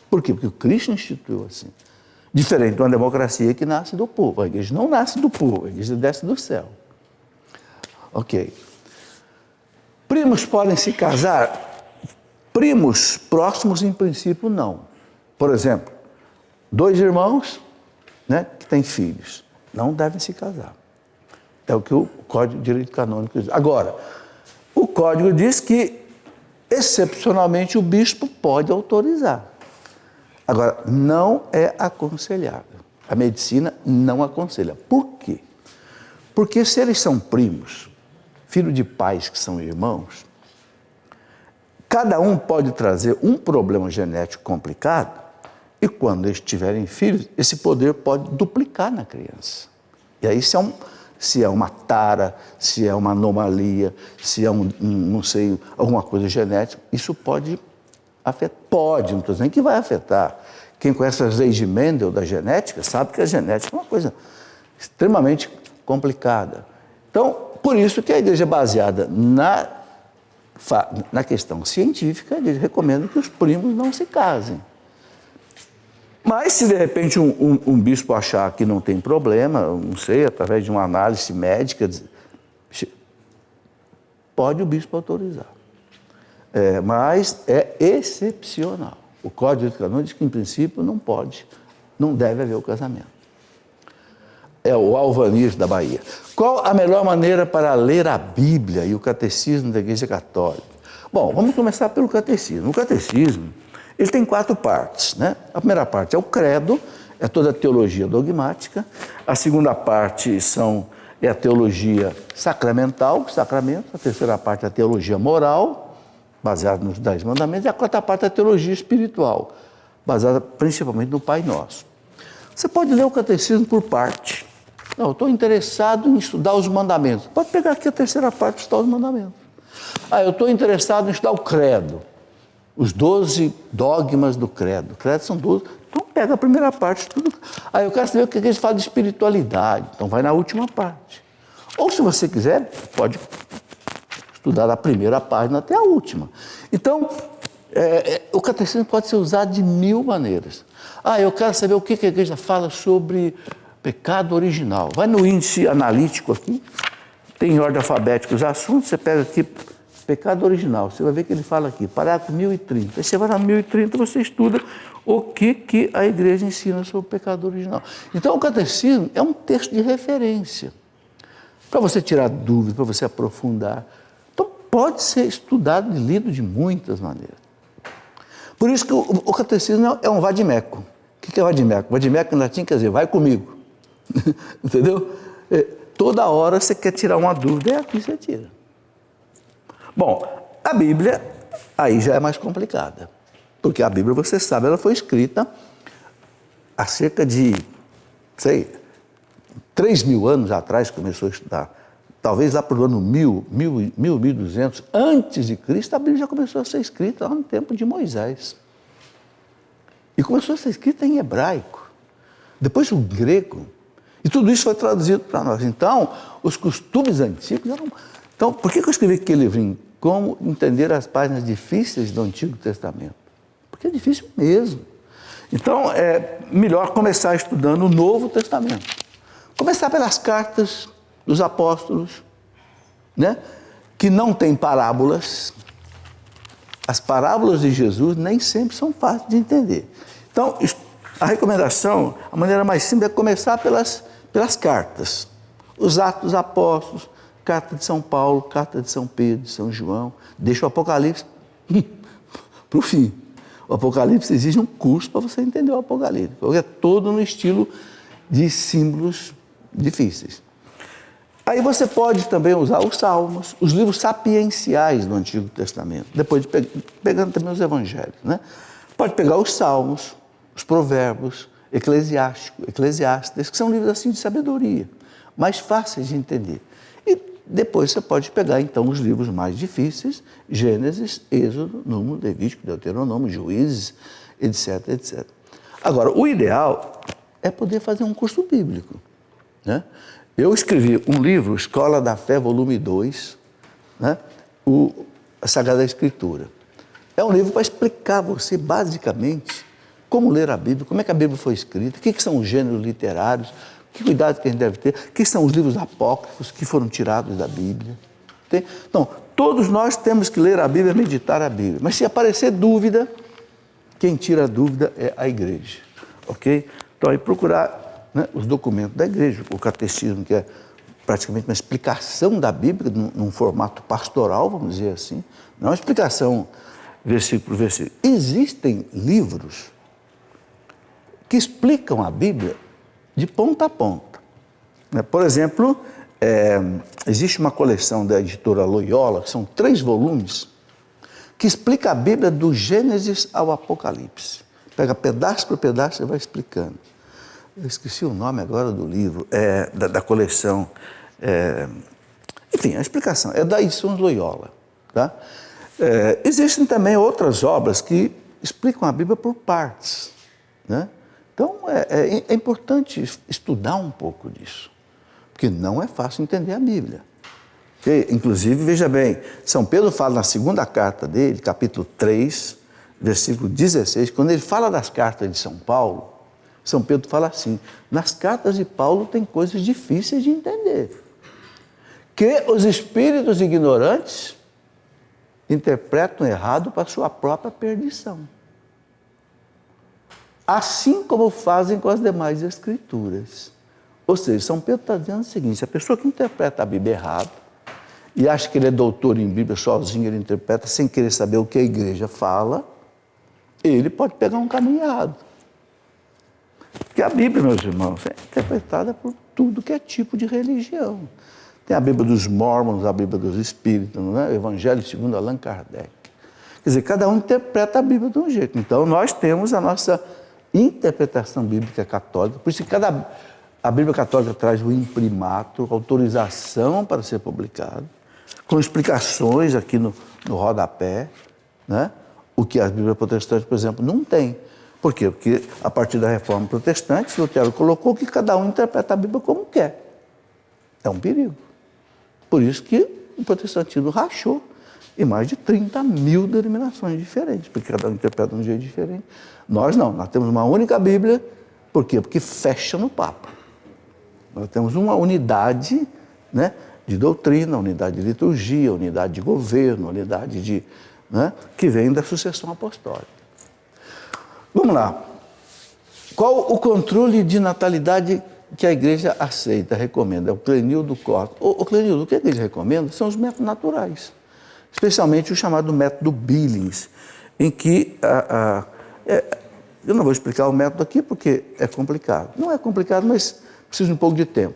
Por quê? Porque o Cristo instituiu assim. Diferente de uma democracia que nasce do povo. A igreja não nasce do povo, a igreja desce do céu. Ok. Primos podem se casar? Primos próximos, em princípio, não. Por exemplo, 2 irmãos, né, que têm filhos, não devem se casar. É o que o Código de Direito Canônico diz. Agora, o Código diz que, excepcionalmente, o bispo pode autorizar. Agora, não é aconselhável. A medicina não aconselha. Por quê? Porque se eles são primos, filho de pais que são irmãos, cada um pode trazer um problema genético complicado e quando eles tiverem filhos, esse poder pode duplicar na criança. E aí se é uma tara, se é uma anomalia, se é não sei, alguma coisa genética, isso pode afetar, não estou dizendo que vai afetar, Quem conhece as leis de Mendel da genética sabe que a genética é uma coisa extremamente complicada. Então, por isso que a igreja é baseada na questão científica, eles recomendam que os primos não se casem. Mas se de repente um bispo achar que não tem problema, não sei, através de uma análise médica, pode o bispo autorizar. Mas é excepcional. O Código de Canônico diz que, em princípio, não pode, não deve haver o casamento. É o Alvanir da Bahia. Qual a melhor maneira para ler a Bíblia e o Catecismo da Igreja Católica? Bom, vamos começar pelo Catecismo. O Catecismo, ele tem 4 partes, né? A primeira parte é o credo, é toda a teologia dogmática. A segunda parte é a teologia sacramental, sacramento. A terceira parte é a teologia moral, baseada nos 10 mandamentos. E a quarta parte é a teologia espiritual, baseada principalmente no Pai Nosso. Você pode ler o Catecismo por parte. Não, eu estou interessado em estudar os mandamentos. Pode pegar aqui a terceira parte e estudar os mandamentos. Eu estou interessado em estudar o credo. Os 12 dogmas do credo. O credo são 12. Então pega a primeira parte, estuda. Eu quero saber o que eles falam de espiritualidade. Então vai na última parte. Ou se você quiser, pode estudar da primeira página até a última. Então, o catecismo pode ser usado de 1000 maneiras. Eu quero saber o que a igreja fala sobre pecado original. Vai no índice analítico aqui, tem em ordem alfabética os assuntos, você pega aqui pecado original, você vai ver que ele fala aqui, parágrafo 1030. Aí você vai na 1030 e você estuda o que a igreja ensina sobre o pecado original. Então o catecismo é um texto de referência, para você tirar dúvidas, para você aprofundar. Então pode ser estudado e lido de muitas maneiras. Por isso que o catecismo é um vadimeco. O que é vadimeco? Vadimeco em latim quer dizer, vai comigo. Entendeu? Toda hora você quer tirar uma dúvida, aqui você tira. Bom, a Bíblia aí já é mais complicada. Porque a Bíblia, você sabe, ela foi escrita há cerca de, 3.000 anos atrás, começou a estudar. Talvez lá para o ano 1200 antes de Cristo, a Bíblia já começou a ser escrita lá no tempo de Moisés. E começou a ser escrita em hebraico, depois o grego, e tudo isso foi traduzido para nós. Então, os costumes antigos eram... Então, por que eu escrevi aquele livrinho? Como entender as páginas difíceis do Antigo Testamento? Porque é difícil mesmo. Então, é melhor começar estudando o Novo Testamento. Começar pelas cartas dos apóstolos, né? Que não tem parábolas. As parábolas de Jesus nem sempre são fáceis de entender. Então, a recomendação, a maneira mais simples é começar pelas cartas. Os Atos dos Apóstolos, carta de São Paulo, carta de São Pedro, de São João. Deixa o Apocalipse para o fim. O Apocalipse exige um curso para você entender o Apocalipse, porque é todo no estilo de símbolos difíceis. Aí você pode também usar os Salmos, os livros sapienciais do Antigo Testamento, depois pegando também os Evangelhos, né? Pode pegar os Salmos, os Provérbios, Eclesiastes, que são livros assim de sabedoria, mais fáceis de entender. E depois você pode pegar então os livros mais difíceis, Gênesis, Êxodo, Número, Levítico, Deuteronômio, Juízes, etc, etc. Agora, o ideal é poder fazer um curso bíblico, né? Eu escrevi um livro, Escola da Fé, volume 2, né? A Sagrada Escritura. É um livro para explicar a você, basicamente, como ler a Bíblia, como é que a Bíblia foi escrita, o que são os gêneros literários, que cuidado que a gente deve ter, o que são os livros apócrifos que foram tirados da Bíblia. Então, todos nós temos que ler a Bíblia, meditar a Bíblia. Mas se aparecer dúvida, quem tira a dúvida é a igreja. Ok? Então, aí procurar, né, os documentos da igreja, o catecismo, que é praticamente uma explicação da Bíblia, num formato pastoral, vamos dizer assim, não é uma explicação versículo por versículo. Existem livros que explicam a Bíblia de ponta a ponta. Por exemplo, existe uma coleção da editora Loyola, que são 3 volumes, que explica a Bíblia do Gênesis ao Apocalipse. Pega pedaço por pedaço e vai explicando. Eu esqueci o nome agora do livro, da coleção. Enfim, a explicação é da edição Loyola. Tá? Existem também outras obras que explicam a Bíblia por partes. né? Então, é importante estudar um pouco disso, porque não é fácil entender a Bíblia. E, inclusive, veja bem, São Pedro fala na segunda carta dele, capítulo 3, versículo 16, quando ele fala das cartas de São Paulo, São Pedro fala assim: nas cartas de Paulo tem coisas difíceis de entender, que os espíritos ignorantes interpretam errado para sua própria perdição. Assim como fazem com as demais escrituras. Ou seja, São Pedro está dizendo o seguinte: a pessoa que interpreta a Bíblia errado e acha que ele é doutor em Bíblia, sozinho ele interpreta sem querer saber o que a igreja fala, ele pode pegar um caminho errado. Porque a Bíblia, meus irmãos, é interpretada por tudo que é tipo de religião. Tem a Bíblia dos Mormons, a Bíblia dos Espíritos, né? O Evangelho segundo Allan Kardec. Quer dizer, cada um interpreta a Bíblia de um jeito. Então, nós temos a nossa interpretação bíblica católica. Por isso que a Bíblia católica traz o imprimato, autorização para ser publicado, com explicações aqui no rodapé, né? O que as Bíblias protestantes, por exemplo, não tem. Por quê? Porque a partir da Reforma Protestante, Lutero colocou que cada um interpreta a Bíblia como quer. É um perigo. Por isso que o protestantismo rachou em mais de 30 mil denominações diferentes, porque cada um interpreta de um jeito diferente. Nós não, nós temos uma única Bíblia. Por quê? Porque fecha no Papa. Nós temos uma unidade, né, de doutrina, unidade de liturgia, unidade de governo, unidade né, que vem da sucessão apostólica. Vamos lá. Qual o controle de natalidade que a igreja aceita, recomenda? É o Clenildo Costa. O Clenildo, o que a igreja recomenda são os métodos naturais, especialmente o chamado método Billings, em que eu não vou explicar o método aqui porque é complicado. Não é complicado, mas precisa de um pouco de tempo.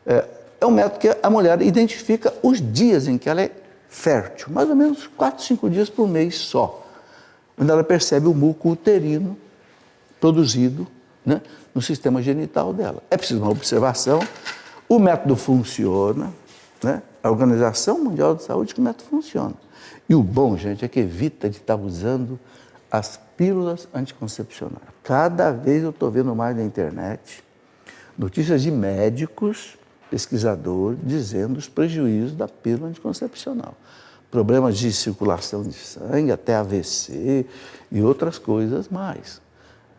É um método que a mulher identifica os dias em que ela é fértil, mais ou menos 4, 5 dias por mês só, quando ela percebe o muco uterino produzido, né, no sistema genital dela. É preciso uma observação. O método funciona, né? A Organização Mundial de Saúde que o método funciona. E o bom, gente, é que evita de estar usando as pílulas anticoncepcionais. Cada vez eu estou vendo mais na internet notícias de médicos, pesquisadores, dizendo os prejuízos da pílula anticoncepcional. Problemas de circulação de sangue, até AVC e outras coisas mais.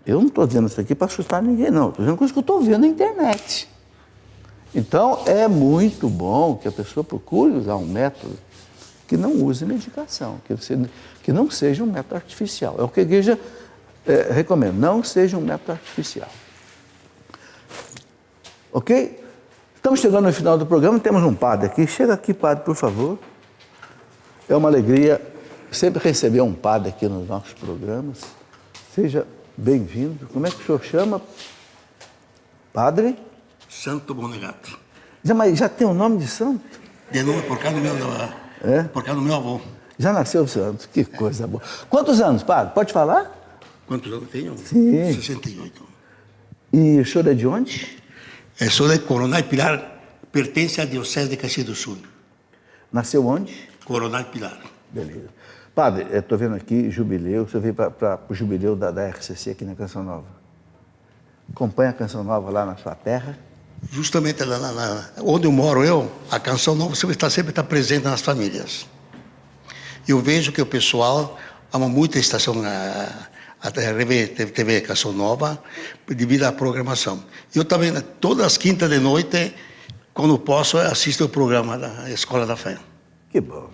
Eu não estou dizendo isso aqui para assustar ninguém, não. Estou dizendo coisa que eu estou vendo na internet. Então, é muito bom que a pessoa procure usar um método que não use medicação, que não seja um método artificial. É o que a igreja recomenda, não seja um método artificial. Ok? Estamos chegando no final do programa, temos um padre aqui. Chega aqui, padre, por favor. É uma alegria sempre receber um padre aqui nos nossos programas. Seja bem-vindo. Como é que o senhor chama? Padre? Santo Monegato. Mas já tem o nome de santo? De nome por causa do meu avô. Já nasceu santo, que coisa boa. Quantos anos, padre? Pode falar? Quantos anos tenho? Sim. 68. E o senhor é de onde? Eu sou de Coronel Pilar, pertence à Diocese de Caxias do Sul. Nasceu onde? Coronel Pilar. Beleza. Padre, estou vendo aqui jubileu, você veio para o jubileu da RCC aqui na Canção Nova. Acompanha a Canção Nova lá na sua terra? Justamente onde eu moro, a Canção Nova sempre está presente nas famílias. Eu vejo que o pessoal ama muito a estação, a TV Canção Nova, devido à programação. Eu também, todas as quintas de noite, quando posso, assisto o programa da Escola da Fé. Que bom.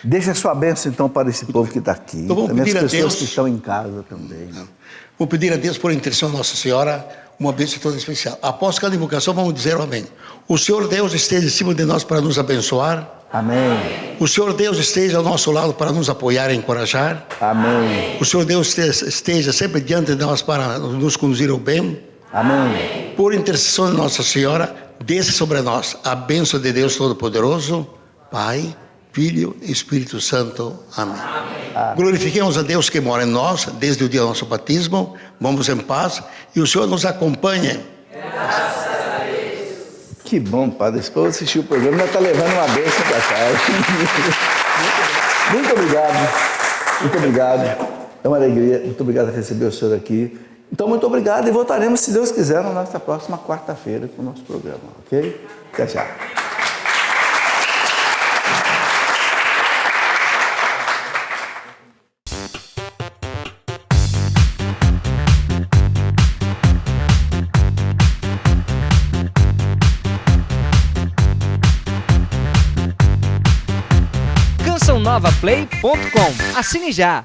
Deixa a sua bênção, então, para esse povo que está aqui. Então, vamos também pedir as a pessoas Deus, que estão em casa também. Vou pedir a Deus, por intercessão de Nossa Senhora, uma bênção toda especial. Após cada invocação, vamos dizer o amém. O Senhor Deus esteja em cima de nós para nos abençoar. Amém. O Senhor Deus esteja ao nosso lado para nos apoiar e encorajar. Amém. O Senhor Deus esteja sempre diante de nós para nos conduzir ao bem. Amém. Por intercessão de Nossa Senhora, desça sobre nós a bênção de Deus Todo-Poderoso, Pai, Filho e Espírito Santo. Amém. Amém. Glorifiquemos a Deus que mora em nós, desde o dia do nosso batismo. Vamos em paz e o Senhor nos acompanhe. Graças a Deus. Que bom, padre. Esse povo assistiu o programa, ainda está levando uma bênção para casa. Muito obrigado. Muito obrigado. É uma alegria. Muito obrigado por receber o senhor aqui. Então, muito obrigado e voltaremos, se Deus quiser, na nossa próxima quarta-feira com o nosso programa, ok? Até já. CançãoNovaPlay.com. Assine já!